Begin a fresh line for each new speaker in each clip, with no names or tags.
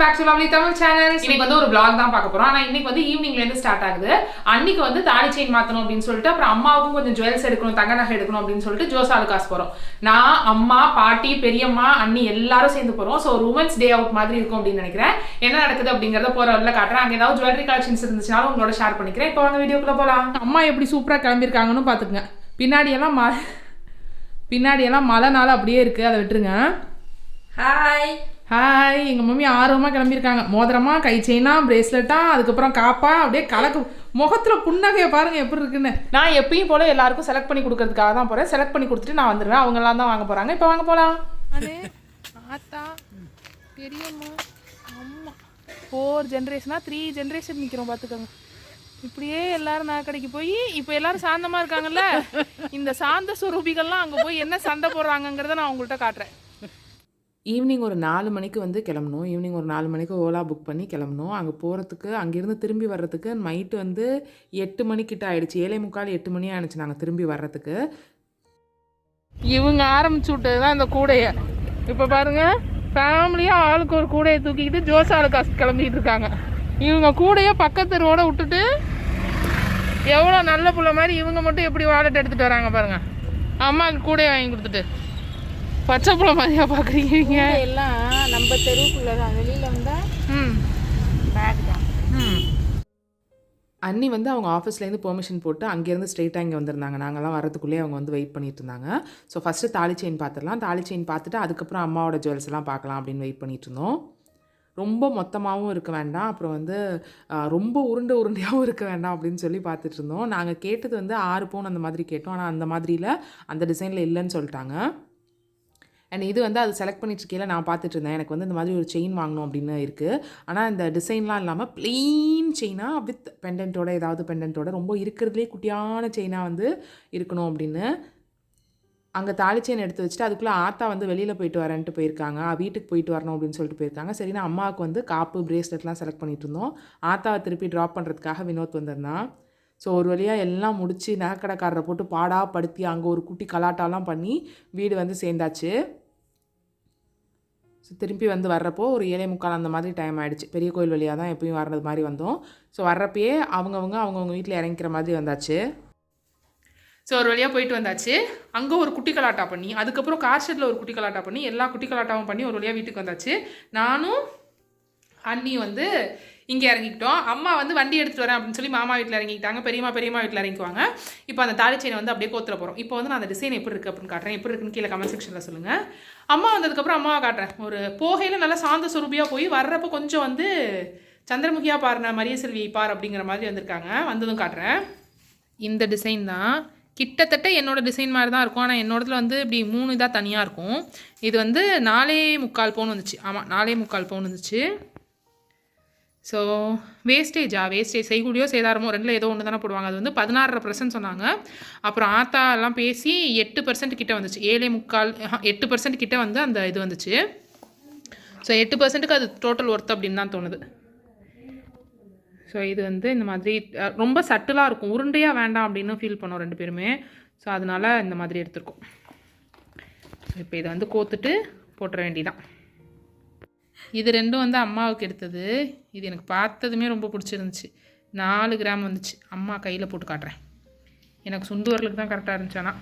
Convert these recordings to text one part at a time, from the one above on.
back to lovely Tamil channel. இன்னைக்கு வந்து ஒரு vlog தான் பார்க்க போறோம். ஆனா இன்னைக்கு வந்து ஈவினிங்ல இருந்து ஸ்டார்ட் ஆகுது. அன்னைக்கு வந்து தாலி செயின் மாத்தணும் அப்படினு சொல்லிட்டு அப்புறம் அம்மாவுக்கும் கொஞ்சம் ஜுவல்ஸ் எடுக்கணும், தங்க நகை எடுக்கணும் அப்படினு சொல்லிட்டு ஜோசாலுகாஸ் போறோம். நான், அம்மா, பாட்டி, பெரியம்மா, அண்ணி எல்லாரும் சேர்ந்து போறோம். சோ உமன்ஸ் டே அவுட் மாதிரி இருக்கும் அப்படினு நினைக்கிறேன். என்ன நடக்குது அப்படிங்கறத போற வழியில காட்றேன். அங்க ஏதாவது ஜுவல்லரி கலெக்ஷன்ஸ் இருந்துச்சுனா உங்களோட ஷேர் பண்ணிக்கிறேன். இப்போ வாங்க வீடியோக்குள்ள போலாம். அம்மா எப்படி சூப்பரா கிளம்பி இருக்காங்கன்னு பாத்துங்க. பின்னாடி எல்லாம் மழைனால அப்படியே இருக்கு, அதை விட்டுருங்க.
Hi
hi. எங்கள் மம்மி ஆர்வமாக கிளம்பியிருக்காங்க. மோதிரமா, கை செயினா, பிரேஸ்லெட்டா, அதுக்கப்புறம் காப்பா, அப்படியே கலக்கு முகத்தில் புன்னகையை பாருங்கள் எப்படி இருக்குன்னு. நான் எப்பயும் போல் எல்லாருக்கும் செலக்ட் பண்ணி கொடுக்கறதுக்காக தான் போகிறேன். செலக்ட் பண்ணி கொடுத்துட்டு நான் வந்துடுவேன். அவங்கெல்லாம் தான் வாங்க போகிறாங்க. இப்போ வாங்க போகலாம். அது ஆத்தா, பெரியம்மா, அம்மா 4 ஜென்ரேஷனாக 3 ஜென்ரேஷன் நிற்கிறோம் பார்த்துக்கோங்க. இப்படியே எல்லாரும் நாக்கடைக்கு போய் இப்போ எல்லாரும் சாந்தமாக இருக்காங்கல்ல, இந்த சாந்த சுரூபிகள்லாம் அங்கே போய் என்ன சண்டை போடுறாங்கங்கிறத நான் உங்கள்கிட்ட காட்டுறேன். ஈவினிங் ஒரு 4 மணிக்கு வந்து கிளம்பணும். ஈவினிங் ஒரு 4 மணிக்கு ஓலா புக் பண்ணி கிளம்பணும். அங்கே போகிறதுக்கு, அங்கேருந்து திரும்பி வர்றதுக்கு நைட்டு வந்து 8 மணிக்கிட்ட ஆகிடுச்சு. 7:45 8 மணி ஆகிடுச்சு நாங்கள் திரும்பி வர்றதுக்கு. இவங்க ஆரம்பிச்சு விட்டது தான் இந்த கூடையை. இப்போ பாருங்கள், ஃபேமிலியாக ஆளுக்கு ஒரு கூடையை தூக்கிக்கிட்டு ஜோசாலுகாஸ் கிளம்பிக்கிட்டு இருக்காங்க. இவங்க கூடையை பக்கத்தெருவோட விட்டுட்டு எவ்வளோ நல்ல புள்ள மாதிரி இவங்க மட்டும் எப்படி வாலெட் எடுத்துகிட்டு வராங்க பாருங்கள். அம்மாவுக்கு கூடையை வாங்கி கொடுத்துட்டு பச்சை புள்ள மாதிரியா பார்க்குறீங்க.
எல்லாம் நம்ம தெருவுக்குள்ள தான், வெளியில் வந்தால் பேக் தான்.
அண்ணி வந்து அவங்க ஆஃபீஸ்லேருந்து பெர்மிஷன் போட்டு அங்கேருந்து ஸ்ட்ரெயிட்டாக இங்கே வந்திருந்தாங்க. நாங்கள்லாம் வரதுக்குள்ளேயே அவங்க வந்து வெயிட் பண்ணிட்டு இருந்தாங்க. ஸோ ஃபஸ்ட்டு தாலி செயின் பார்த்துடலாம். தாலி செயின் பார்த்துட்டு அதுக்கப்புறம் அம்மாவோட ஜுவல்ஸ் எல்லாம் பார்க்கலாம் அப்படின்னு வெயிட் பண்ணிட்டு இருந்தோம். ரொம்ப மொத்தமாகவும் இருக்க வேண்டாம், அப்புறம் வந்து ரொம்ப உருண்டையாகவும் இருக்க வேண்டாம் அப்படின்னு சொல்லி பார்த்துட்டு இருந்தோம். நாங்கள் கேட்டது வந்து 6 பவுன் அந்த மாதிரி கேட்டோம். ஆனால் அந்த மாதிரியில் அந்த டிசைனில் இல்லைன்னு சொல்லிட்டாங்க. அண்ட் இது வந்து அது செலக்ட் பண்ணிட்டு இருக்கையில் நான் பார்த்துட்டு இருந்தேன். எனக்கு வந்து இந்த மாதிரி ஒரு செயின் வாங்கணும் அப்படின்னு இருக்குது. ஆனால் இந்த டிசைன்லாம் இல்லாமல் ப்ளெயின் செயினாக வித் பெண்டன்ட்டோட, ஏதாவது பெண்டன்ட்டோட ரொம்ப இருக்கிறதுலே குட்டியான செயினாக வந்து இருக்கணும் அப்படின்னு. அங்கே தாலி செயின் எடுத்து வச்சுட்டு அதுக்குள்ளே ஆத்தா வந்து வெளியில் போயிட்டு வரேன்ட்டு போயிருக்காங்க. வீட்டுக்கு போயிட்டு வரணும் அப்படின்னு சொல்லிட்டு போயிருக்காங்க. சரி, நான் அம்மாவுக்கு வந்து காப்பு, பிரேஸ்லெட்லாம் செலக்ட் பண்ணிட்டு இருந்தோம். ஆத்தாவை திருப்பி ட்ராப் பண்ணுறதுக்காக வினோத் வந்திருந்தான். ஸோ ஒரு வழியாக எல்லாம் முடித்து நகைக்கடைக்காரரை போட்டு பாடாப்படுத்தி அங்கே ஒரு குட்டி கலாட்டாலாம் பண்ணி வீடு வந்து சேர்ந்தாச்சு. ஸோ திருப்பி வந்து வர்றப்போ ஒரு 7:45 அந்த மாதிரி டைம் ஆகிடுச்சு. பெரிய கோயில் வழியாக தான் எப்பயும் வர்றது மாதிரி வந்தோம். ஸோ வர்றப்பயே அவங்கவுங்க வீட்டில் இறங்கிக்கிற மாதிரி வந்தாச்சு. ஸோ ஒரு வழியாக போயிட்டு வந்தாச்சு. அங்கே ஒரு குட்டி கலாட்டா பண்ணி, அதுக்கப்புறம் கார் ஷெட்டில் ஒரு குட்டி கலாட்டா பண்ணி, எல்லா குட்டி கலாட்டாவும் பண்ணி ஒரு வழியாக வீட்டுக்கு வந்தாச்சு. நானும் அண்ணி வந்து இங்கே இறங்கிக்கிட்டோம். அம்மா வந்து வண்டி எடுத்துகிட்டு வரேன் அப்படின்னு சொல்லி மாமா வீட்டில் இறங்கிக்கிட்டாங்க. பெரியம்மா வீட்டில் இறங்கிக்குவாங்க. இப்போ அந்த தாலி செயினை வந்து அப்படியே கோத்துற போகிறோம். இப்போ வந்து நான் அந்த டிசைன் எப்படி இருக்குது அப்படின்னு காட்டுறேன். எப்படி இருக்குன்னு கீழே கமெண்ட் செக்ஷனில் சொல்லுங்கள். அம்மா வந்ததுக்கப்புறம் அம்மாவை காட்டுறேன். ஒரு போகையில் நல்லா சாந்த சுரூபியாக போய் வர்றப்போ கொஞ்சம் வந்து சந்திரமுகியாக பாருன மரிய செல்வி பார் அப்படிங்கிற மாதிரி வந்திருக்காங்க. வந்ததும் காட்டுறேன். இந்த டிசைன் தான் கிட்டத்தட்ட என்னோடய டிசைன் மாதிரி தான் இருக்கும். ஆனால் என்னோடதுல வந்து இப்படி 3 இதாக தனியாக இருக்கும். இது வந்து 4.25 பவுன் வந்துச்சு. ஆமாம், 4.25 பவுன் வந்துச்சு. ஸோ வேஸ்டேஜ் செய்கூலியோ சேதாரமோ 2ல் ஏதோ ஒன்று தானே போடுவாங்க. அது வந்து 16% சொன்னாங்க. அப்புறம் ஆத்தா எல்லாம் பேசி 8% கிட்ட வந்துச்சு. 7.25 8% கிட்ட வந்து அந்த இது வந்துச்சு. ஸோ 8%க்கு அது டோட்டல் ஒர்த் அப்படின்னு தான் தோணுது. ஸோ இது வந்து இந்த மாதிரி ரொம்ப சட்டிலாக இருக்கும், உருண்டையாக வேண்டாம் அப்படின்னு ஃபீல் பண்ணோம் 2 பேருமே. ஸோ அதனால் இந்த மாதிரி எடுத்துருக்கோம். இப்போ இதை வந்து கோத்துட்டு போட்டுற வேண்டிதான். இது 2ம் வந்து அம்மாவுக்கு எடுத்தது. இது எனக்கு பார்த்ததுமே ரொம்ப பிடிச்சிருந்துச்சு. 4 கிராம் வந்துச்சு. அம்மா கையில் போட்டு காட்டுறேன். எனக்கு சுண்டு வரலுக்கு தான் கரெக்டாக இருந்துச்சு. ஆனால்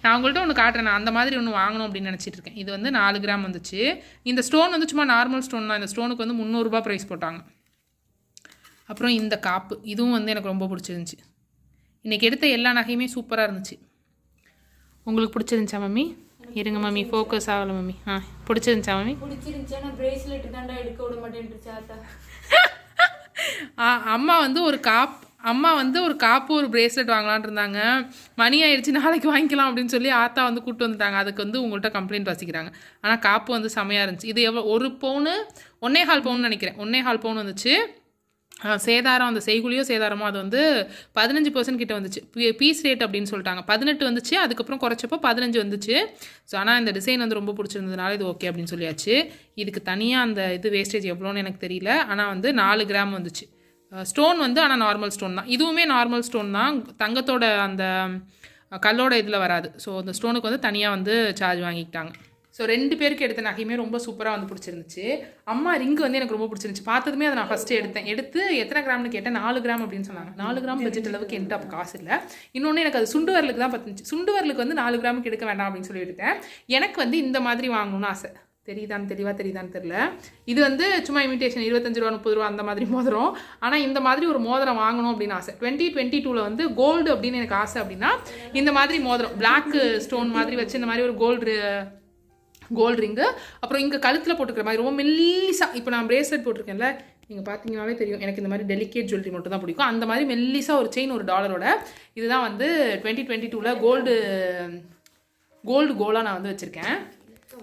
நான் உங்கள்கிட்ட ஒன்று காட்டுறேன். நான் அந்த மாதிரி ஒன்று வாங்கணும் அப்படின்னு நினச்சிட்டு இருக்கேன். இது வந்து 4 கிராம் வந்துச்சு. இந்த ஸ்டோன் வந்து சும்மா நார்மல் ஸ்டோன் தான். இந்த ஸ்டோனுக்கு வந்து 300 ரூபா ப்ரைஸ் போட்டாங்க. அப்புறம் இந்த காப்பு, இதுவும் வந்து எனக்கு ரொம்ப பிடிச்சிருந்துச்சி. இன்றைக்கி எடுத்த எல்லா நகையுமே சூப்பராக இருந்துச்சு. உங்களுக்கு பிடிச்சிருந்துச்சா மம்மி? இருங்க மம்மி, ஃபோக்கஸ் ஆகலை மம்மி. பிடிச்சிருந்துச்சா மம்மி? அம்மா வந்து ஒரு காப்பு ஒரு பிரேஸ்லெட் வாங்கலான் இருந்தாங்க. மணி ஆயிடுச்சு, நாளைக்கு வாங்கிக்கலாம் அப்படின்னு சொல்லி ஆத்தா வந்து கூப்பிட்டு வந்துட்டாங்க. அதுக்கு வந்து உங்கள்கிட்ட கம்ப்ளைண்ட் வசிக்கிறாங்க. ஆனால் காப்பு வந்து செமையாக இருந்துச்சு. இது எவ்வளோ, 1 பவுனு 1.25 பவுன் நினைக்கிறேன். 1.25 பவுன் வந்துச்சு. சேதாரம், அந்த செய்குலியோ சேதாரமோ அது வந்து 15% கிட்ட வந்துச்சு. பீஸ் ரேட் அப்படின்னு சொல்லிட்டாங்க. 18 வந்துச்சு. அதுக்கப்புறம் குறைச்சப்போ 15 வந்துச்சு. ஸோ ஆனால் இந்த டிசைன் வந்து ரொம்ப பிடிச்சிருந்ததுனால இது ஓகே அப்படின்னு சொல்லியாச்சு. இதுக்கு தனியாக அந்த இது வேஸ்டேஜ் எவ்வளோன்னு எனக்கு தெரியல. ஆனால் வந்து 4 கிராம் வந்துச்சு. ஸ்டோன் வந்து ஆனால் நார்மல் ஸ்டோன் தான். இதுவுமே நார்மல் ஸ்டோன் தான். தங்கத்தோட அந்த கல்லோட இதில் வராது. ஸோ அந்த ஸ்டோனுக்கு வந்து தனியாக வந்து சார்ஜ் வாங்கிக்கிட்டாங்க. ஸோ ஸோ 2 பேருக்கு எடுத்த நகையுமே ரொம்ப சூப்பராக வந்து பிடிச்சிருந்துச்சு. அம்மா ரிங்கு வந்து எனக்கு ரொம்ப பிடிச்சிருந்துச்சு. பார்த்ததுமே அதை நான் ஃபஸ்ட்டு எடுத்து எத்தனை கிராம்னு கேட்டேன். 4 கிராம் அப்படின்னு சொன்னாங்க. 4 கிராம் பட்ஜெட் அளவுக்கு என்கிட்ட அப்போ காசு இல்லை. இன்னொன்று எனக்கு அது சுண்டு வரலுக்கு தான் பத்துச்சு. சுண்டு வரலுக்கு வந்து 4 கிராமுக்கு எடுக்க வேண்டாம் அப்படின்னு சொல்லி எடுத்தேன். எனக்கு வந்து இந்த மாதிரி வாங்கணும்னு ஆசை. தெரியுதான்னு தெரியல. இது வந்து சும்மா இமிட்டேஷன் 25 ரூபா 30 ரூபா அந்த மாதிரி மோதிரம். ஆனால் இந்த மாதிரி ஒரு மோதிரம் வாங்கணும் அப்படின்னு ஆசை. 2022 வந்து கோல்டு அப்படின்னு எனக்கு ஆசை. அப்படின்னா இந்த மாதிரி மோதிரம் பிளாக் ஸ்டோன் மாதிரி வச்சு இந்த மாதிரி ஒரு கோல்டு ரிங்கு, அப்புறம் இங்கே கழுத்தில் போட்டுக்கிற மாதிரி ரொம்ப மெல்லிசாக. இப்போ நான் பிரேஸ்லெட் போட்டிருக்கேன்ல, நீங்கள் பார்த்தீங்கன்னாவே தெரியும் எனக்கு இந்த மாதிரி டெலிகேட் ஜுவல்லரி மட்டும் தான் பிடிக்கும். அந்த மாதிரி மெல்லிசாக ஒரு செயின் $1 இதுதான் வந்து 2022 கோல்டாக நான் வந்து வச்சுருக்கேன்.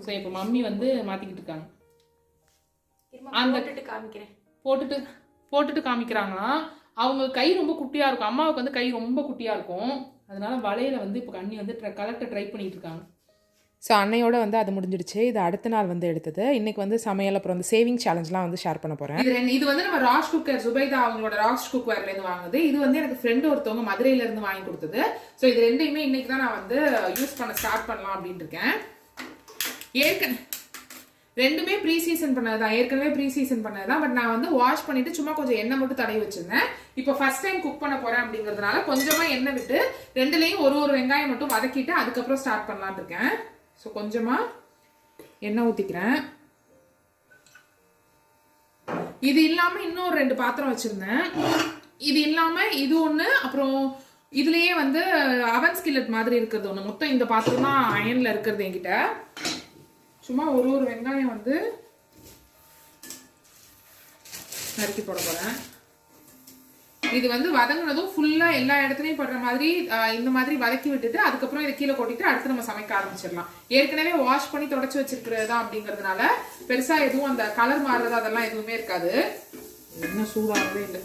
ஸோ இப்போ மம்மி வந்து மாற்றிக்கிட்டு இருக்காங்க. அந்த போட்டுட்டு காமிக்கிறாங்கன்னா அவங்க கை ரொம்ப குட்டியாக இருக்கும். அம்மாவுக்கு வந்து கை ரொம்ப குட்டியாக இருக்கும். அதனால வலையில் வந்து இப்போ கண்ணி வந்து கலெக்டர் ட்ரை பண்ணிகிட்டு இருக்காங்க. ஸோ அன்னையோட வந்து அது முடிஞ்சிடுச்சு. இது அடுத்த நாள் வந்து எடுத்தது. இன்றைக்கி வந்து சமையல் அப்புறம் வந்து சேவிங் சேலஞ்ச்லாம் வந்து ஷேர் பண்ண போகிறேன். இது வந்து நம்ம ராஷ் குக்கர் ஜுபைதா அவங்களோட ராஷ் குக்வேர்லேருந்து வாங்குது. இது வந்து எனக்கு ஃப்ரெண்டு ஒருத்தவங்க மதுரையிலேருந்து வாங்கி கொடுத்தது. ஸோ இது ரெண்டையுமே இன்றைக்கி தான் நான் வந்து யூஸ் பண்ண ஸ்டார்ட் பண்ணலாம் அப்படின்ட்டு இருக்கேன். ரெண்டுமே ப்ரீ சீசன் பண்ணது தான். ஏற்கனவே ப்ரீ சீசன் பண்ணது தான். பட் நான் வந்து வாஷ் பண்ணிட்டு சும்மா கொஞ்சம் எண்ணெய் மட்டும் தடவி வச்சிருந்தேன். இப்போ ஃபர்ஸ்ட் டைம் குக் பண்ண போறேன் அப்படிங்கிறதுனால கொஞ்சமா எண்ணெய் விட்டு ரெண்டுலையும் ஒரு வெங்காயம் மட்டும் வதக்கிட்டு அதுக்கப்புறம் ஸ்டார்ட் பண்ணலான்னு இருக்கேன். ஸோ கொஞ்சமா எண்ணெய் ஊற்றிக்கிறேன். இது இல்லாமல் இன்னொரு 2 பாத்திரம் வச்சிருந்தேன். இது இல்லாமல் இது ஒன்று, அப்புறம் இதுலேயே வந்து அவன் ஸ்கில்லட் மாதிரி இருக்கிறது ஒன்று. மொத்தம் இந்த பாத்திரம் தான் அயனில் இருக்கிறது என்கிட்ட. சும்மா ஒரு வெங்காயம் வந்து நறுக்கி போட போகிறேன். இது வந்து வதங்கினதும் ஃபுல்லாக எல்லா இடத்துலையும் படுற மாதிரி இந்த மாதிரி வதக்கி விட்டுட்டு அதுக்கப்புறம் இதை கீழே கொட்டிட்டு அடுத்து நம்ம சமைக்க ஆரம்பிச்சிடலாம். ஏற்கனவே வாஷ் பண்ணி தொடச்சி வச்சிருக்கிறது தான் அப்படிங்கிறதுனால பெருசாக எதுவும் அந்த கலர் மாறுறது அதெல்லாம் எதுவுமே இருக்காது. என்ன சூடாகவே இல்லை.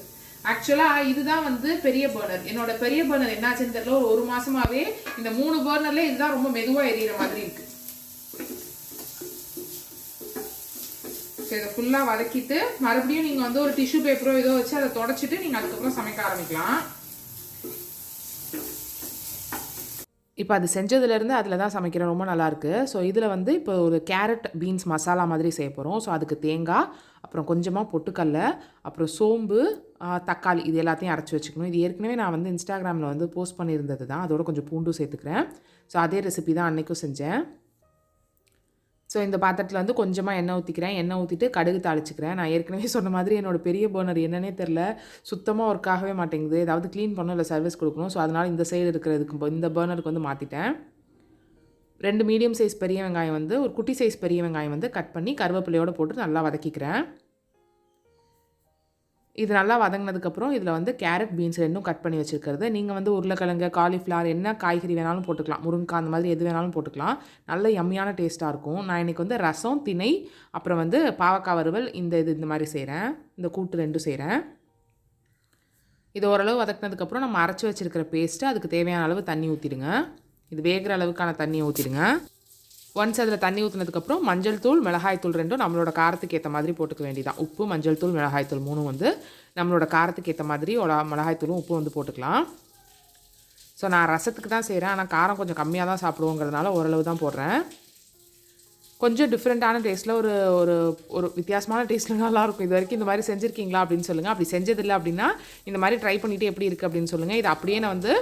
ஆக்சுவலாக இதுதான் வந்து பெரிய பர்னர். என்னோட பெரிய பர்னர் என்னாச்சுன்னு தெரியல, ஒரு மாசமாவே இந்த 3 பர்னர்ல இதுதான் ரொம்ப மெதுவாக எரியிற மாதிரி இருக்கு. இதை ஃபுல்லாக வதக்கிட்டு மறுபடியும் நீங்கள் வந்து ஒரு டிஷ்யூ பேப்பரோ ஏதோ வச்சு அதை தொடச்சிட்டு நீங்கள் அதுக்கப்புறம் சமைக்க ஆரம்பிக்கலாம். இப்போ அது செஞ்சதுலேருந்து அதில் தான் சமைக்கிறேன். ரொம்ப நல்லாயிருக்கு. ஸோ இதில் வந்து இப்போ ஒரு கேரட் பீன்ஸ் மசாலா மாதிரி செய்ய போகிறோம். ஸோ அதுக்கு தேங்காய், அப்புறம் கொஞ்சமாக பொட்டுக்கல்ல, அப்புறம் சோம்பு, தக்காளி இது எல்லாத்தையும் அரைச்சி வச்சுக்கணும். இது ஏற்கனவே நான் வந்து இன்ஸ்டாகிராமில் வந்து போஸ்ட் பண்ணியிருந்தது தான். அதோட கொஞ்சம் பூண்டும் சேர்த்துக்கிறேன். ஸோ அதே ரெசிபி தான் அன்றைக்கும் செஞ்சேன். ஸோ இந்த பாத்திரத்தில் வந்து கொஞ்சமாக எண்ணெய் ஊற்றிக்கிறேன். எண்ணெய் ஊற்றிட்டு கடுகு தாளிச்சிக்கிறேன். நான் ஏற்கனவே சொன்ன மாதிரி என்னோடய பெரிய பர்னர் என்னன்னே தெரில, சுத்தமாக ஒர்க் ஆகவே மாட்டேங்குது. ஏதாவது க்ளீன் பண்ணணும் இல்லை சர்வீஸ் கொடுக்கணும். ஸோ அதனால் இந்த சைடு இருக்கிறதுக்கு இந்த பர்னருக்கு வந்து மாற்றிட்டேன். 2 மீடியம் சைஸ் பெரிய வெங்காயம் வந்து ஒரு குட்டி சைஸ் பெரிய வெங்காயம் வந்து கட் பண்ணி கருவேப்பிலையோடு போட்டு நல்லா வதக்கிக்கிறேன். இது நல்லா வதங்கினதுக்கப்புறம் இதில் வந்து கேரட் பீன்ஸ் 2 கட் பண்ணி வச்சுருக்கிறது. நீங்கள் வந்து உருளைக்கிழங்கு, காலிஃப்ளவர் என்ன காய்கறி வேணாலும் போட்டுக்கலாம். முருங்கைக்காய் அந்த மாதிரி எது வேணாலும் போட்டுக்கலாம். நல்ல யம்மியான டேஸ்ட்டாக இருக்கும். நான் இன்றைக்கி வந்து ரசம், திணை, அப்புறம் வந்து பாவக்காய் வறுவல் இந்த மாதிரி செய்கிறேன். இந்த கூட்டு 2 செய்கிறேன். இது ஓரளவு வதக்கினதுக்கப்புறம் நம்ம அரைச்சி வச்சுருக்கிற பேஸ்ட்டு அதுக்கு தேவையான அளவு தண்ணி ஊற்றிடுங்க. இது வேகிற அளவுக்கான தண்ணியை ஊற்றிடுங்க. ஒன்ஸ் அதில் தண்ணி ஊற்றினதுக்கப்புறம் மஞ்சள் தூள், மிளகாய் தூள் 2 நம்மளோட காரத்துக்கு ஏற்ற மாதிரி போட்டுக்க வேண்டியதான். உப்பு, மஞ்சள் தூள், மிளகாய் தூள் 3 வந்து நம்மளோட காரத்துக்கு ஏற்ற மாதிரி மிளகாய் தூளும் உப்பு வந்து போட்டுக்கலாம். ஸோ நான் ரசத்துக்கு தான் செய்கிறேன். ஆனால் காரம் கொஞ்சம் கம்மியாக தான் சாப்பிடுவோங்கிறதுனால ஓரளவு தான் போடுறேன். கொஞ்சம் டிஃப்ரெண்ட்டான டேஸ்ட்டில் ஒரு ஒரு ஒரு வித்தியாசமான டேஸ்ட்டில் நல்லாயிருக்கும். இது வரைக்கும் இந்த மாதிரி செஞ்சுருக்கீங்களா அப்படின்னு சொல்லுங்கள். அப்படி செஞ்சதில்லை அப்படின்னா இந்த மாதிரி ட்ரை பண்ணிவிட்டு எப்படி இருக்குது அப்படின்னு சொல்லுங்கள். இது அப்படியே நான் வந்து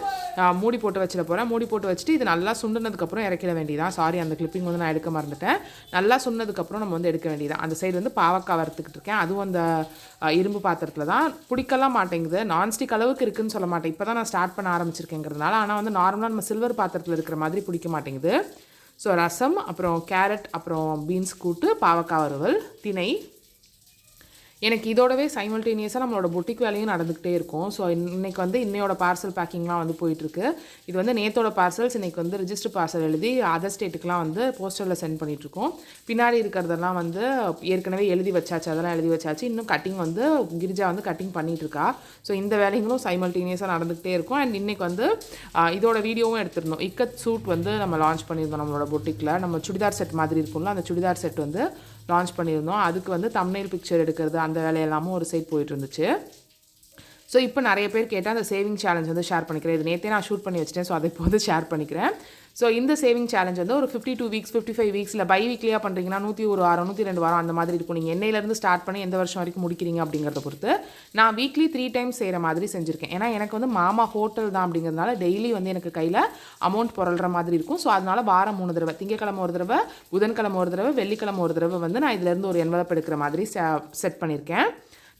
மூடி போட்டு வச்சிட போகிறேன். மூடி போட்டு வச்சுட்டு இது நல்லா சுண்டுனதுக்கப்புறம் இறக்கிட வேண்டியதான். சாரி, அந்த கிளிப்பிங் வந்து நான் எடுக்க மறந்துட்டேன். நல்லா சுண்டதுக்கப்புறம் நம்ம வந்து எடுக்க வேண்டியதான். அந்த சைடு வந்து பாவக்காய் வறுத்துக்கிட்டு இருக்கேன். அதுவும் அந்த இரும்பு பாத்திரத்தில் தான். பிடிக்கலாம் மாட்டேங்குது. நான்ஸ்டிக் அளவுக்கு இருக்குதுன்னு சொல்ல மாட்டேன். இப்போ தான் நான் ஸ்டார்ட் பண்ண ஆரம்பிச்சிருக்கேங்கிறதுனால. ஆனால் வந்து நார்மலாக நம்ம சில்வர் பாத்திரத்தில் இருக்கிற மாதிரி பிடிக்க மாட்டேங்குது. ஸோ ரசம், அப்புறம் கேரட், அப்புறம் பீன்ஸ் கூட்டு, பாவக்காய் வறுவல், திணை. எனக்கு இதோடவே சைமல்டேனியஸாக நம்மளோட பொட்டிக் வேலையும் நடந்துக்கிட்டே இருக்கும். ஸோ இன்றைக்கி வந்து இன்னையோட பார்சல் பேக்கிங்லாம் வந்து போயிட்டுருக்கு. இது வந்து நேத்தோட பார்சல்ஸ். இன்றைக்கி வந்து ரிஜிஸ்டர் பார்சல் எழுதி அதர் ஸ்டேட்டுக்கெலாம் வந்து போஸ்டரில் சென்ட் பண்ணிகிட்ருக்கோம். பின்னாடி இருக்கிறதெல்லாம் வந்து ஏற்கனவே எழுதி வச்சாச்சு. அதெல்லாம் எழுதி வச்சாச்சு. இன்னும் கட்டிங் வந்து கிரிஜா வந்து கட்டிங் பண்ணிகிட்ருக்கா. ஸோ இந்த வேலைங்களும் சைமல்டேனியஸாக நடந்துக்கிட்டே இருக்கும். அண்ட் இன்றைக்கி வந்து இதோட வீடியோவும் எடுத்துருந்தோம். இக்கத் சூட் வந்து நம்ம லான்ச் பண்ணியிருந்தோம் நம்மளோட பொட்டிக்கில். நம்ம சுடிதார் செட் மாதிரி இருக்கும்ல, அந்த சுடிதார் செட் வந்து லான்ச் பண்ணியிருந்தோம். அதுக்கு வந்து தம்ப்நெயில் பிக்சர் எடுக்கிறது அந்த வேலையெல்லாமும் ஒரு சைட் போயிட்டு இருந்துச்சு. ஸோ இப்போ நிறைய பேர் கேட்டால் அந்த சேவிங் சேலஞ்ச் வந்து ஷேர் பண்ணிக்கிறேன். இது நேற்றே நான் ஷூட் பண்ணி வச்சிட்டேன். ஸோ அதை இப்போ வந்து ஷேர் பண்ணிக்கிறேன். ஸோ இந்த சேவிங் சேலஞ்ச் வந்து ஒரு 52 வீக்ஸ் 55 வீக்ஸ் இல்லை பை வீக்லியாக பண்ணுறீங்கன்னா 101 வாரம் 102 வாரம் அந்த மாதிரி இருக்கும். நீங்கள் என்னையிலேருந்து ஸ்டார்ட் பண்ணி எந்த வருஷம் வரைக்கும் முடிக்கிறீங்க அப்படிங்கிறத பொறுத்து நான் வீக்லி 3 டைம்ஸ் செய்கிற மாதிரி செஞ்சுருக்கேன். ஏன்னா எனக்கு வந்து மாமா ஹோட்டல் தான் அப்படிங்கிறதுனால டெய்லி வந்து எனக்கு கையில் அமௌண்ட் புரள்ற மாதிரி இருக்கும். ஸோ அதனால் வாரம் 3 தடவை, திங்கக்கிழமை ஒரு தடவை, புதன்கிழமை ஒரு தடவை, வெள்ளிக்கிழமை ஒரு தடவை வந்து நான் இதிலேருந்து ஒரு என்வலப் எடுக்கிற மாதிரி செட் பண்ணியிருக்கேன்.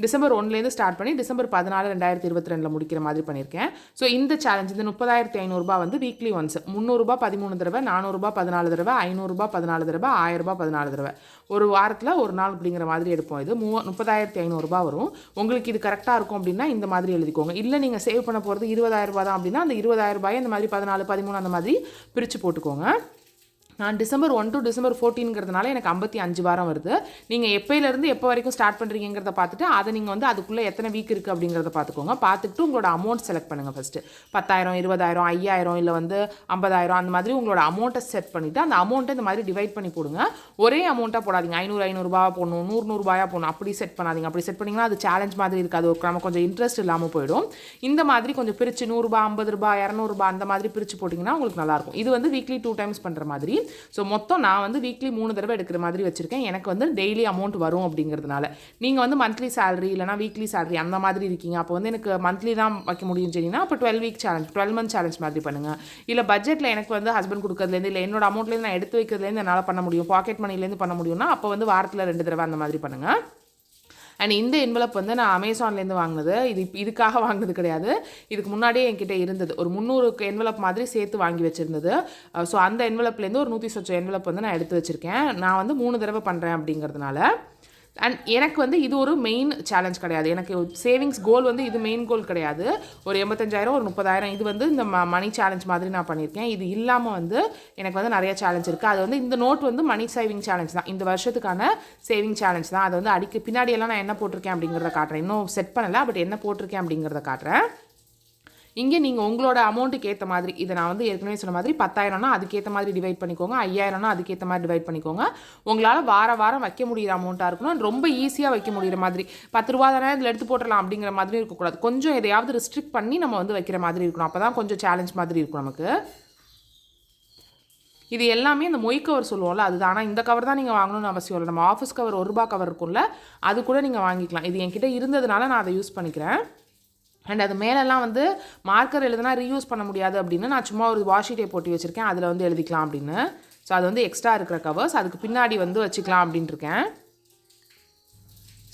டிசம்பர் 1லேருந்து ஸ்டார்ட் பண்ணி டிசம்பர் 14 2022 முடிக்கிற மாதிரி பண்ணியிருக்கேன். ஸோ இந்த சேலஞ்ச் இந்த 30,500 வந்து வீக்லி ஒன்ஸ் 300 13 தடவை, 400 14 தடவை, 500 14 தடவை, 1000 14 தடவை, ஒரு வாரத்தில் ஒரு நாள் அப்படிங்கிற மாதிரி எடுப்போம். இது 30,500 வரும். உங்களுக்கு இது கரெக்டாக இருக்கும் அப்படின்னா இந்த மாதிரி எழுதிக்கோங்க. இல்லை நீங்கள் சேவ் பண்ண போகிறது 20,000 தான் அப்படின்னா அந்த 20,000 இந்த மாதிரி 14 13 அந்த மாதிரி பிரித்து போட்டுக்கோங்க. நான் டிசம்பர் 1 to டிசம்பர் 14ங்கிறதுனால எனக்கு 55 வாரம் வருது. நீங்கள் எப்போயிலேருந்து எப்போ வரைக்கும் ஸ்டார்ட் பண்ணுறீங்கிறத பார்த்துட்டு அதை நீங்கள் வந்து அதுக்குள்ளே எத்தனை வீக் இருக்குது அப்படிங்கிறத பார்த்துக்கோங்க. பார்த்துட்டு உங்களோட அமௌண்ட் செலக்ட் பண்ணுங்கள். ஃபஸ்ட்டு 10,000 20,000 5,000 இல்லை வந்து 50,000 அந்த மாதிரி உங்களோட அமௌண்ட்டை செட் பண்ணிவிட்டு அந்த அமௌண்ட்டை இந்த மாதிரி டிவைட் பண்ணி போடுங்க. ஒரே அமௌண்ட்டாக போடாதீங்க. 500 போடணும், 100 போடணும், அப்படி செட் பண்ணாதீங்க. அப்படி செட் பண்ணிங்கன்னா அது சேலஞ்ச் மாதிரி இருக்காது. நமக்கு கொஞ்சம் இன்ட்ரெஸ்ட் இல்லாமல் போயிடும். இந்த மாதிரி கொஞ்சம் பிரித்து 100 50 200 அந்த மாதிரி பிரித்து போட்டிங்கன்னா உங்களுக்கு நல்லாயிருக்கும். இது வந்து வீக்லி 2 டைம்ஸ் பண்ணுற மாதிரி. ஸோ மொத்தம் நான் வந்து வீக்லி 3 தடவை எடுக்கிற மாதிரி வச்சுருக்கேன். எனக்கு வந்து டெய்லி அமௌண்ட் வரும் அப்படிங்கிறதுனால. நீங்கள் வந்து மந்த்லி சேலரி இல்லைனா வீக்லி சேலரி அந்த மாதிரி இருக்கீங்க, அப்போ வந்து எனக்கு மந்த்லி தான் வைக்க முடியும் சரிங்கன்னா அப்போ 12 வீக் சேலஞ்ச் 12 மந்த் சேலஞ்ச் மாதிரி பண்ணுங்கள். இல்லை பட்ஜெட்டில் எனக்கு வந்து ஹஸ்பண்ட் கொடுக்கறதுலேருந்து இல்லை என்னோட அமௌண்ட்லேருந்து நான் எடுத்து வைக்கிறதுலேருந்து என்னால் பண்ண முடியும், பாக்கெட் மணிலேருந்து பண்ண முடியும்னா அப்போ வந்து வாரத்தில் 2 தடவை அந்த மாதிரி பண்ணுங்கள். அண்ட் இந்த என்வலப் வந்து நான் அமேசான்லேருந்து வாங்கினது. இதுக்காக வாங்கினது கிடையாது. இதுக்கு முன்னாடியே என்கிட்ட இருந்தது ஒரு 300 என்வலப் மாதிரி சேர்த்து வாங்கி வச்சுருந்தது. ஸோ அந்த என்வலப்லேருந்து ஒரு 100 என்வலப் வந்து நான் எடுத்து வச்சுருக்கேன். நான் வந்து 3 தடவை பண்ணுறேன் அப்படிங்கிறதுனால. அண்ட் எனக்கு வந்து இது ஒரு மெயின் சேலஞ்ச் கிடையாது. எனக்கு சேவிங்ஸ் கோல் வந்து இது மெயின் கோல் கிடையாது. ஒரு 85,000 ஒரு 30,000 இது வந்து இந்த மணி சேலஞ்ச் மாதிரி நான் பண்ணியிருக்கேன். இது இல்லாமல் வந்து எனக்கு வந்து நிறைய சேலஞ்ச் இருக்குது. அது வந்து இந்த நோட் வந்து மணி சேவிங் சேலஞ்ச் தான், இந்த வருஷத்துக்கான சேவிங் சேலஞ்ச் தான். அது வந்து பின்னாடியெல்லாம் நான் என்ன போட்டிருக்கேன் அப்படிங்கிறத காட்டுறேன். இன்னும் செட் பண்ணலை, பட் என்ன போட்டிருக்கேன் அப்படிங்கிறத காட்டுறேன். இங்கே நீங்கள் உங்களோட அமௌண்ட்டுக்கு ஏற்ற மாதிரி இதை நான் வந்து ஏற்கனவே சொன்ன மாதிரி 10,000னா அதுக்கேற்ற மாதிரி டிவைட் பண்ணிக்கோங்க, 5,000னா அதுக்கேற்ற மாதிரி டிவைட் பண்ணிக்கோங்க. உங்களால் வாரம் வைக்க முடிகிற அமௌண்ட்டாக இருக்கணும். ரொம்ப ஈஸியாக வைக்க முடிகிற மாதிரி 10 ரூபா தானே இதில் எடுத்து போட்டுடலாம் அப்படிங்கிற மாதிரி இருக்கக்கூடாது. கொஞ்சம் எதையாவது ரெஸ்ட்ரிக்ட் பண்ணி நம்ம வந்து வைக்கிற மாதிரி இருக்கணும். அப்போ தான் கொஞ்சம் சேலஞ்ச் மாதிரி இருக்கும் நமக்கு. இது எல்லாமே இந்த மொய் கவர் சொல்லுவோம்ல அதுதான். ஆனால் இந்த கவர் தான் நீங்கள் வாங்கணும்னு அவசியம் இல்லை. நம்ம ஆஃபீஸ் கவர் 1 ரூபா கவர் இருக்கும்ல அது கூட நீங்கள் வாங்கிக்கலாம். இது என்கிட்ட இருந்ததுனால நான் அதை யூஸ் பண்ணிக்கிறேன். அண்ட் அது மேலெல்லாம் வந்து மார்க்கர் எழுதுனா ரீயூஸ் பண்ண முடியாது அப்படின்னு நான் சும்மா ஒரு வாஷி டேப் போட்டு வச்சுருக்கேன். அதில் வந்து எழுதிக்கலாம் அப்படின்னு. ஸோ அது வந்து எக்ஸ்ட்ரா இருக்கிற கவர்ஸ், அதுக்கு பின்னாடி வந்து வச்சுக்கலாம் அப்படின்ட்டு இருக்கேன்.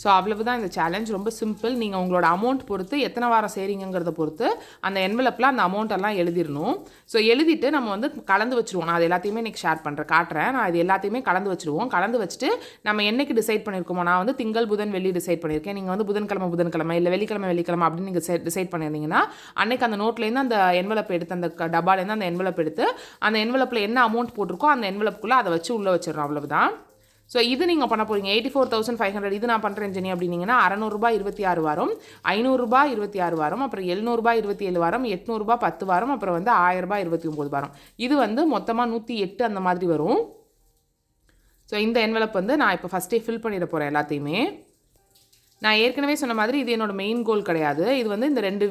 ஸோ அவ்வளவு தான் இந்த சேலஞ்ச். ரொம்ப சிம்பிள். நீங்கள் உங்களோட அமௌண்ட் பொறுத்து எத்தனை வாரம் செய்கிறீங்கிறத பொறுத்து அந்த என்வலப்பில் அந்த அமௌண்ட்டெல்லாம் எழுதிடணும். ஸோ எழுதிட்டு நம்ம வந்து கலந்து வச்சுருவோம். நான் அது எல்லாத்தையுமே இன்றைக்கி ஷேர் பண்ணுறேன், காட்டுறேன். நான் இது எல்லாத்தையுமே கலந்து வச்சுருவோம். கலந்து வச்சுட்டு நம்ம என்னைக்கு டிசைட் பண்ணியிருக்கோமோ, நான் வந்து திங்கள் புதன் வெள்ளி டிசைட் பண்ணியிருக்கேன். நீங்கள் வந்து புதன்கிழமை இல்லை வெள்ளிக்கிழமை அப்படின்னு நீங்கள் டிசைட் பண்ணியிருந்தீங்கன்னா அன்றைக்கி அந்த நோட்லேருந்து அந்த என்வலப் எடுத்து அந்த டப்பாலேருந்து அந்த என்வலப் எடுத்து அந்த என்வலப்பில் என்ன அமௌண்ட் போட்டிருக்கோ அந்த என்வலப்புக்குள்ளே அதை வச்சு உள்ளே வச்சிடறோம். அவ்வளவுதான். ஸோ இது நீங்கள் பண்ண போகிறீங்க 84,500. இது நான் பண்ணுறேன் ஜெனி அப்படின்னீங்கன்னா 600 26 வாரம், 500 26 வாரம், அப்புறம் 700 27 வாரம், 800 10 வாரம், அப்புறம் வந்து 1000 29 வாரம். இது வந்து மொத்தமாக 108 அந்த மாதிரி வரும். ஸோ இந்த என்வலப் வந்து நான் இப்போ ஃபஸ்ட்டே ஃபில் பண்ணிட போகிறேன் எல்லாத்தையுமே. நான் ஏற்கனவே சொன்ன மாதிரி இது என்னோட மெயின் கோல் கிடையாது. இது வந்து இந்த 2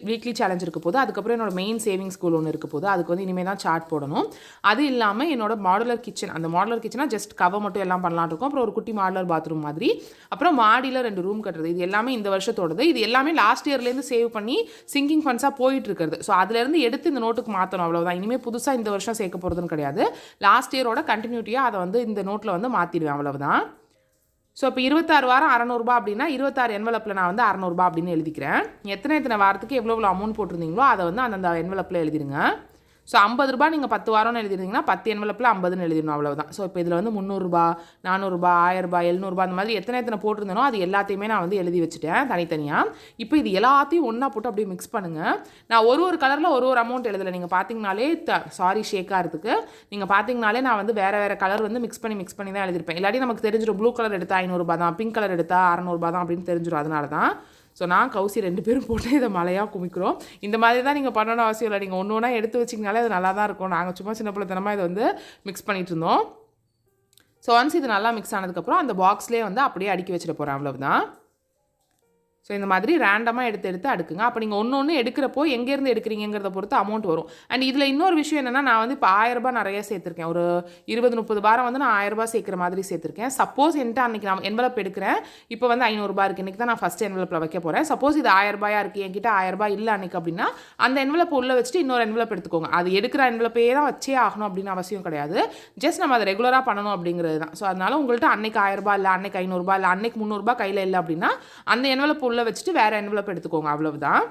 வீக்லி சேலஞ்ச் இருக்க போது, அதுக்கப்புறம் என்னோட மெயின் சேவிங்ஸ் கோல் ஒன்று இருக்க போது. அதுக்கு வந்து இனிமேல் தான் சார்ட் போடணும். அது இல்லாமல் என்னோட மாடுலர் கிச்சன், அந்த மாடுலர் கிச்சனாக ஜஸ்ட் கவர் மட்டும் எல்லாம் பண்ணலான்னு இருக்கும். அப்புறம் ஒரு குட்டி மாடுலர் பாத்ரூம் மாதிரி, அப்புறம் மாடியில் 2 ரூம் கட்டுறது. இது எல்லாமே இந்த வருஷத்தோடது. இது எல்லாமே லாஸ்ட் இயர்லேருந்து சேவ் பண்ணி சிங்கிங் ஃபண்ட்ஸாக போயிட்டு இருக்கிறது. ஸோ அதுலேருந்து எடுத்து இந்த நோட்டுக்கு மாற்றணும். அவ்வளோதான். இனிமேல் புதுசாக இந்த வருஷம் சேர்க்க போகிறதுன்னு கிடையாது. லாஸ்ட் இயரோட கண்டினியூட்டியாக அதை வந்து இந்த நோட்டில் வந்து மாற்றிடுவேன். அவ்வளவுதான். ஸோ இப்போ 26 வாரம் 600 அப்படின்னா 26 என்வலப்பில் நான் வந்து 600 அப்படின்னு எழுதிக்கிறேன். எத்தனை வாரத்துக்கு எவ்வளோ அமௌண்ட் போட்டிருந்தீங்களோ அதை வந்து அந்த என்வலப்பில் எழுதிடுங்க. ஸோ 50 ரூபா நீங்கள் 10 வாரம்னு எழுதிருந்தீங்கன்னா 10 என்வலப்பில் 50ன்னு எழுதிடணும். அவ்வளவுதான். ஸோ இப்போ இதில் வந்து 300 400 1000 700 அந்த மாதிரி எத்தனை போட்டிருந்தனோ அது எல்லாத்தையுமே நான் வந்து எழுதி வச்சுட்டேன் தனித்தனியாக. இப்போ இது எல்லாத்தையும் ஒன்றா போட்டு அப்படியே மிக்ஸ் பண்ணுங்கள். நான் ஒரு கலரில் ஒரு அமௌண்ட் எழுதலை. நீங்கள் பார்த்தீங்கனாலே ஷேக்காகிறதுக்கு நீங்கள் பார்த்தீங்கனாலே நான் வந்து வேறு கலர் வந்து மிக்ஸ் பண்ணி தான் எழுதிருப்பேன். இல்லாட்டி நமக்கு தெரிஞ்சிடும் ப்ளூ கலர் எடுத்தால் 500 தான், பிங்க் கலர் எடுத்தால் 600 தான் அப்படின்னு தெரிஞ்சிடும். அதனால தான். ஸோ நான் கௌசி 2 பேரும் போட்டு இதை மலையாக குமிக்கிறோம். இந்த மாதிரி தான் நீங்கள் பண்ணணும் அவசியம் இல்லை. நீங்கள் ஒன்று எடுத்து வச்சிங்கனாலே அது நல்லா தான் இருக்கும். நாங்கள் சும்மா சின்ன பிள்ளைத்தனமாக இதை வந்து மிக்ஸ் பண்ணிகிட்டு இருந்தோம். ஸோ ஒன்ஸ் இது நல்லா மிக்ஸ் ஆனதுக்கப்புறம் அந்த பாக்ஸ்லேயே வந்து அப்படியே அடுக்கி வச்சுட்டு போகிறேன். அவ்வளவுதான். ஸோ இந்த மாதிரி ரேண்டமாக எடுத்து அடுக்குங்க. அப்போ நீங்கள் ஒன்று எடுக்கிறப்போ எங்கேருந்து எடுக்கிறீங்கிறத பொறுத்து அமௌண்ட் வரும். அண்ட் இதில் இன்னொரு விஷயம் என்னென்னா, நான் வந்து இப்போ 1000 ரூபாய் நிறைய சேர்த்துருக்கேன். ஒரு 20-30 வாரம் வந்து நான் 1000 ரூபாய் சேர்க்குற மாதிரி சேர்த்துருக்கேன். சப்போஸ் என்கிட்ட அன்றைக்கி நான் என்வலப் எடுக்கிறேன், இப்போ வந்து 500 ரூபாய் இருக்குது. இன்றைக்கி தான் நான் ஃபஸ்ட் என்வலப்பில் வைக்க போகிறேன். சப்போஸ் இது 1000 ரூபாயாக இருக்குது, என்கிட்ட 1000 ரூபாய் இல்லை அன்றைக்கி அப்படின்னா, அந்த என்வலப் உள்ளே வச்சுட்டு இன்னொரு என்வலப் எடுத்துக்கோங்க. அது எடுக்கிற என்வலப்பே தான் வச்சே ஆகணும் அப்படின்னு அவசியம் கிடையாது. ஜஸ்ட் நம்ம அதை ரெகுலராக பண்ணணும் அப்படிங்கிறது தான். ஸோ அதனால் உங்கள்கிட்ட அன்றைக்கி 1000 ரூபாய் இல்லை, அன்றைக்கி 500 ரூபாய் இல்லை, அன்றைக்கி 300 ரூபாய் கையில் இல்லை அப்படின்னா அந்த என்வலப் உள்ளே வச்சுட்டு வேறு என்வலப் எடுத்துக்கோங்க. அவ்வளவுதான்.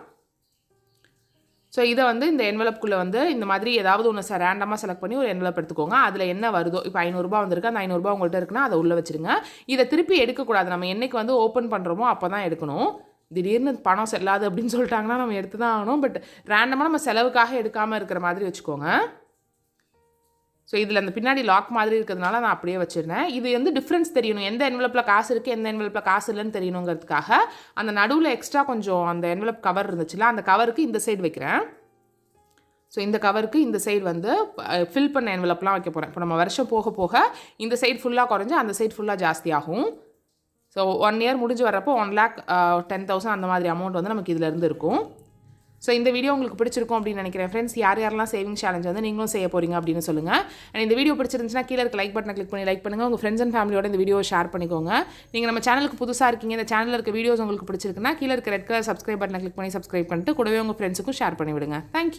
ஸோ இதை வந்து இந்த என்வலப்புக்குள்ளே வந்து இந்த மாதிரி ஏதாவது ஒன்று ரேண்டமாக செலக்ட் பண்ணி ஒரு என்வலப் எடுத்துக்கோங்க. அதில் என்ன வருதோ, இப்போ 500 ரூபாய் வந்திருக்கு, அந்த 500 ரூபாய் உங்கள்கிட்ட இருக்குன்னா அதை உள்ளே வச்சுருங்க. இதை திருப்பி எடுக்கக்கூடாது. நம்ம என்னைக்கு வந்து ஓப்பன் பண்ணுறோமோ அப்போ தான் எடுக்கணும். திடீர்னு பணம் செல்லாது அப்படின்னு சொல்லிட்டாங்கன்னா நம்ம எடுத்து தான் ஆகணும். பட் ரேண்டமாக நம்ம செலவுக்காக எடுக்காமல் இருக்கிற மாதிரி வச்சுக்கோங்க. ஸோ இதில் அந்த பின்னாடி லாக் மாதிரி இருக்கிறதுனால நான் அப்படியே வச்சுருந்தேன். இது வந்து டிஃப்ரென்ஸ் தெரியணும், எந்த என்வலப்பில் காசு இருக்குது எந்த என்வலப்பில் காசு இல்லைன்னு தெரியணுங்கிறதுக்காக அந்த நடுவில் எக்ஸ்ட்ரா கொஞ்சம் அந்த என்வலப் கவர் இருந்துச்சுல, அந்த கவருக்கு இந்த சைடு வைக்கிறேன். ஸோ இந்த கவருக்கு இந்த சைடு வந்து ஃபில் பண்ண என்வலப்லாம் வைக்க போகிறேன். இப்போ நம்ம வருஷம் போக போக இந்த சைடு ஃபுல்லாக குறைஞ்சி அந்த சைடு ஃபுல்லாக ஜாஸ்தியாகும். ஸோ 1 இயர் முடிஞ்சு வரப்போ 1,10,000 அந்த மாதிரி அமௌண்ட் வந்து நமக்கு இதிலேருந்து இருக்கும். ஸோ இந்த வீடியோ உங்களுக்கு பிடிச்சிருக்கும் அப்படின்னு நினைக்கிறேன் ஃப்ரெண்ட்ஸ். யாரெல்லாம் சேவிங் சேலஞ்ச் வந்து நீங்களும் செய்ய போகிறீங்க அப்படின்னு சொல்லுங்கள். அண்ட் இந்த வீடியோ பிடிச்சிருந்துச்சுன்னா கீழே இருக்க லைக் பட்டனை கிளிக் பண்ணி லைக் பண்ணுங்கள். உங்கள் ஃப்ரெண்ட்ஸ் அண்ட் ஃபேமிலியோட இந்த வீடியோ ஷேர் பண்ணிக்கோங்க. நீங்கள் நம்ம சேனலுக்கு புதுசாக இருக்கீங்க, இந்த சேனலில் இருக்க வீடியோஸ் உங்களுக்கு பிடிச்சிருக்குன்னா கீழே இருக்க ரெட் கலர் சப்ஸ்கிரைப் பட்டனை கிளிக் பண்ணி சப்ஸ்கிரைப் பண்ணிட்டு கூடவே உங்கள் ஃப்ரெண்ட்ஸுக்கும் ஷேர் பண்ணி விடுங்க. தேங்க்யூ.